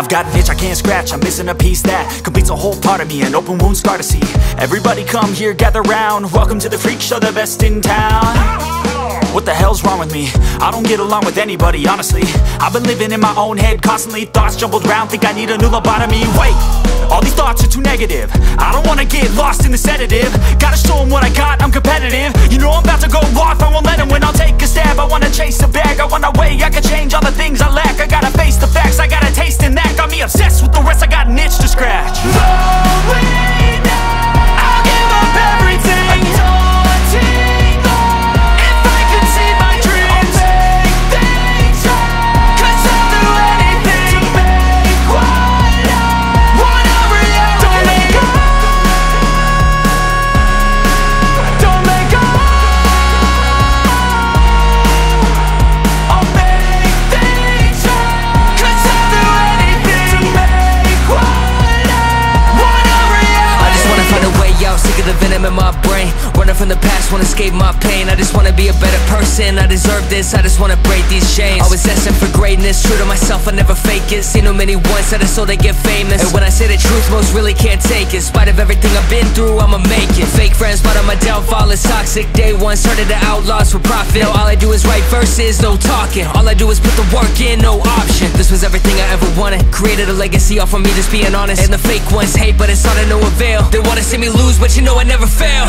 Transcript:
I've got an itch I can't scratch, I'm missing a piece that completes a whole part of me, an open wound scar to see. Everybody come here, gather round, welcome to the freak show, the best in town. What the hell's wrong with me? I don't get along with anybody, honestly. I've been living in my own head constantly, thoughts jumbled round, think I need a new lobotomy. Wait, all these thoughts are too negative, I don't wanna get lost in the sedative. Gotta show them what I got, I'm competitive. You know I'm about to go off, I won't let them win, I'll take a stab. I wanna chase a bag, I want a way I can change all the things I lack. I gotta face the facts, I got a taste in that. Got me obsessed with the rest, I got an itch to scratch. Going now, I'll give up everything. Daunting though, if I could see my dreams, I'll make things right. 'Cause I'll do anything to make what I want a reality. Don't make up, don't make up. I'll make things right. 'Cause I'll do anything to make what I want a reality. I just wanna find a way out, sick of the venom in my brain. Running from the past, wanna escape my pain. I just wanna be a better person, I deserve this. I just wanna break these chains. Always asking for greatness, true to myself, I never fake it. Seen too many once that I so they get famous. And when I say the truth, most really can't take it. In spite of everything I've been through, I'ma make it. Fake friends, but on my downfall is toxic. Day one, started the outlaws for profit. Now all I do is write verses, no talking. All I do is put the work in, no option. This was everything I ever wanted. Created a legacy off of me, just being honest. And the fake ones hate, but it's all to no avail. They wanna see me lose, but you know I never fail.